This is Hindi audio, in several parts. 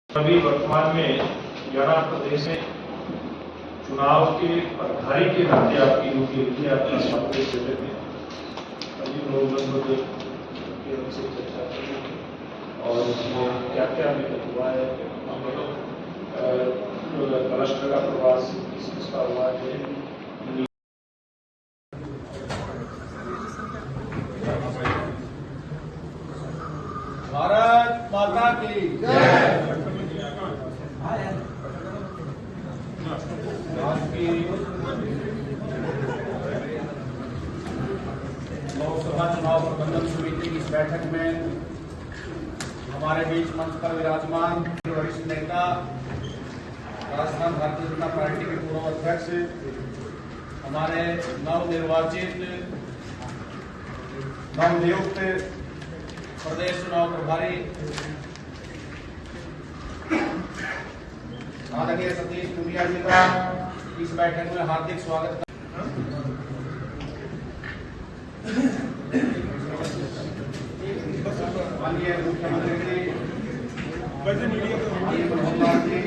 अभी वर्तमान में हरियाणा प्रदेश में चुनाव के प्रभारी के नाते आपकी जो गिरती है आपकी स्वास्थ्य बैठक में अभी लोग लगभग से चर्चा करेंगे और इसमें क्या क्या अभी तक हुआ है क्लस्टर का प्रवास किसका हुआ है। भारत माता की जय। लोकसभा चुनाव प्रबंधन समिति की इस बैठक में हमारे बीच मंच पर विराजमान वरिष्ठ नेता राजस्थान भारतीय जनता पार्टी के पूर्व अध्यक्ष हमारे नवनिर्वाचित नवनियुक्त प्रदेश चुनाव प्रभारी आदरणीय सतीश पूनिया जी का इस बैठक में हार्दिक स्वागत। माननीय मुख्यमंत्री जी, मनोहर जी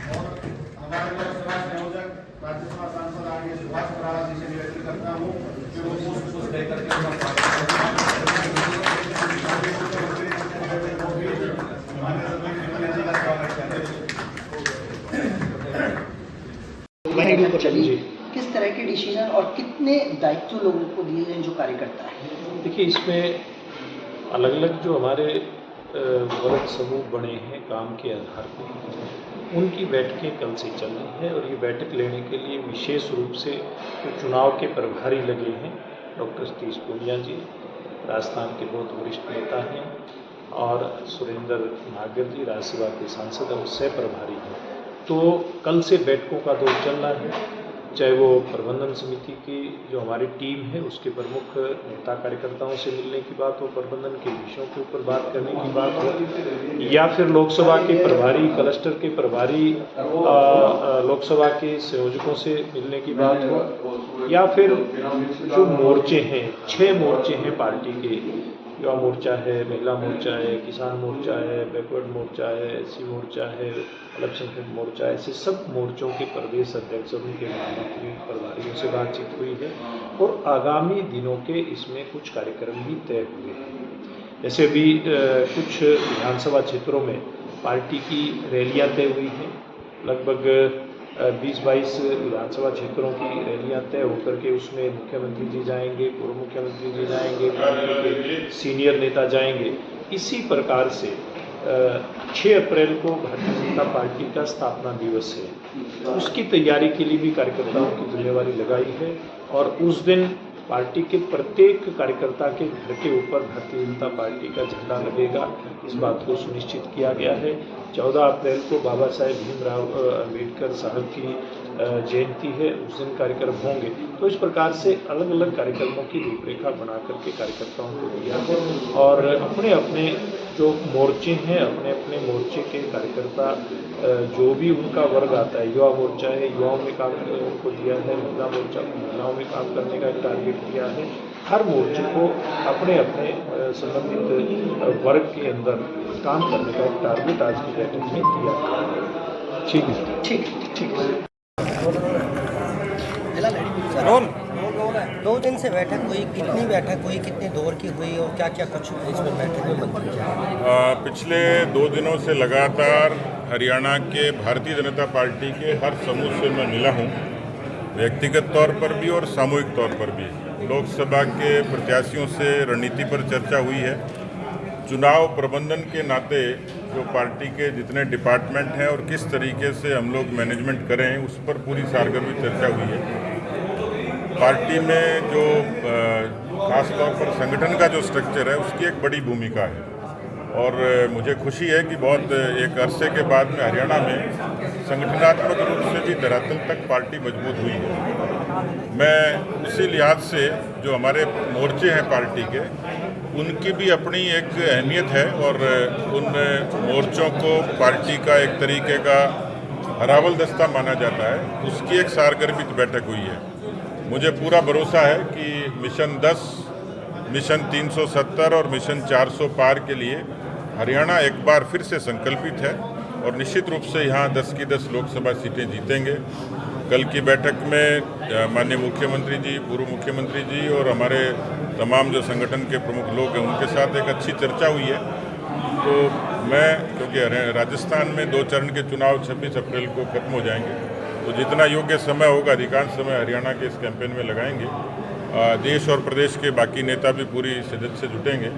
और हमारे लोकसभा संयोजक राज्यसभा सांसद आदरणीय सुभाष बराड़ जी से विनती करता हूँ कि वो कुछ देकर के चलिए किस तरह के डिसीजन और कितने दायित्व लोगों को दिए हैं जो कार्यकर्ता है। देखिए, इसमें अलग अलग जो हमारे वर्ग समूह बने हैं काम के आधार पर, उनकी बैठकें कल से चल रही है और ये बैठक लेने के लिए विशेष रूप से जो चुनाव के प्रभारी लगे हैं डॉक्टर सतीश पूनिया जी राजस्थान के बहुत वरिष्ठ नेता हैं और सुरेंद्र नागर जी राज्यसभा के सांसद और सह प्रभारी हैं। तो कल से बैठकों का दौर चल रहा है, चाहे वो प्रबंधन समिति की जो हमारी टीम है उसके प्रमुख नेता कार्यकर्ताओं से मिलने की बात हो, प्रबंधन के विषयों के ऊपर बात करने की बात हो, या फिर लोकसभा के प्रभारी क्लस्टर के प्रभारी लोकसभा के संयोजकों से मिलने की बात हो, या फिर जो मोर्चे हैं 6 मोर्चे हैं पार्टी के, युवा मोर्चा है, महिला मोर्चा है, किसान मोर्चा है, बैकवर्ड मोर्चा है, एससी मोर्चा है, अल्पसंख्यक मोर्चा है, ऐसे सब मोर्चों के प्रदेश अध्यक्ष उनके महामंत्री प्रभारियों से बातचीत हुई है और आगामी दिनों के इसमें कुछ कार्यक्रम भी तय हुए हैं। जैसे भी कुछ विधानसभा क्षेत्रों में पार्टी की रैलियां तय हुई हैं, लगभग 20-22 विधानसभा क्षेत्रों की रैलियां तय होकर के उसमें मुख्यमंत्री जी जाएंगे, पूर्व मुख्यमंत्री जी जाएंगे, पार्टी के सीनियर नेता जाएंगे। इसी प्रकार से 6 अप्रैल को भारतीय जनता पार्टी का स्थापना दिवस है, उसकी तैयारी के लिए भी कार्यकर्ताओं की जिम्मेवारी लगाई है और उस दिन पार्टी के प्रत्येक कार्यकर्ता के घर के ऊपर भारतीय जनता पार्टी का झंडा लगेगा। इस बात को सुनिश्चित किया गया है। 14 अप्रैल को बाबा साहेब भीमराव अम्बेडकर साहब की जयंती है, उस दिन कार्यक्रम होंगे। तो इस प्रकार से अलग अलग कार्यक्रमों की रूपरेखा बना करके कार्यकर्ताओं को दिया है और अपने अपने जो मोर्चे हैं, अपने अपने मोर्चे के कार्यकर्ता जो भी उनका वर्ग आता है, युवा मोर्चा है, युवाओं में काम उनको दिया है, महिला मोर्चा को महिलाओं में काम करने का एक टारगेट दिया है। हर मोर्चे को अपने अपने संबंधित वर्ग के अंदर काम करने का एक टारगेट आज की बैठक में दिया गया है। ठीक है, ठीक है। 2 दिन से बैठक हुई, कितनी बैठक हुई, कितने दौर की हुई और क्या क्या कुछ इसमें बैठक में मंत्री किया? पिछले 2 दिनों से लगातार हरियाणा के भारतीय जनता पार्टी के हर समूह से मैं मिला हूँ, व्यक्तिगत तौर पर भी और सामूहिक तौर पर भी। लोकसभा के प्रत्याशियों से रणनीति पर चर्चा हुई है। चुनाव प्रबंधन के नाते जो पार्टी के जितने डिपार्टमेंट हैं और किस तरीके से हम लोग मैनेजमेंट करें उस पर पूरी सारगर्मी चर्चा हुई है। पार्टी में जो खास तौर पर संगठन का जो स्ट्रक्चर है उसकी एक बड़ी भूमिका है और मुझे खुशी है कि बहुत एक अरसे के बाद में हरियाणा में संगठनात्मक रूप से भी धरातल तक पार्टी मजबूत हुई है। मैं उसी लिहाज से जो हमारे मोर्चे हैं पार्टी के, उनकी भी अपनी एक अहमियत है और उन मोर्चों को पार्टी का एक तरीके का हरावल दस्ता माना जाता है, उसकी एक सारगर्भित बैठक हुई है। मुझे पूरा भरोसा है कि मिशन 10, मिशन 370 और मिशन 400 पार के लिए हरियाणा एक बार फिर से संकल्पित है और निश्चित रूप से यहाँ 10 की 10 लोकसभा सीटें जीतेंगे। कल की बैठक में माननीय मुख्यमंत्री जी, पूर्व मुख्यमंत्री जी और हमारे तमाम जो संगठन के प्रमुख लोग हैं उनके साथ एक अच्छी चर्चा हुई है। तो मैं, क्योंकि राजस्थान में 2 चरण के चुनाव 26 अप्रैल को खत्म हो जाएंगे, तो जितना योग्य समय होगा अधिकांश समय हरियाणा के इस कैंपेन में लगाएंगे। देश और प्रदेश के बाकी नेता भी पूरी शिद्दत से जुटेंगे।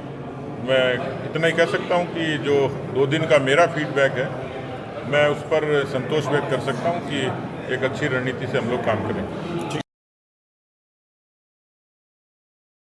मैं इतना ही कह सकता हूं कि जो 2 दिन का मेरा फीडबैक है, मैं उस पर संतोष व्यक्त कर सकता हूं कि एक अच्छी रणनीति से हम लोग काम करेंगे।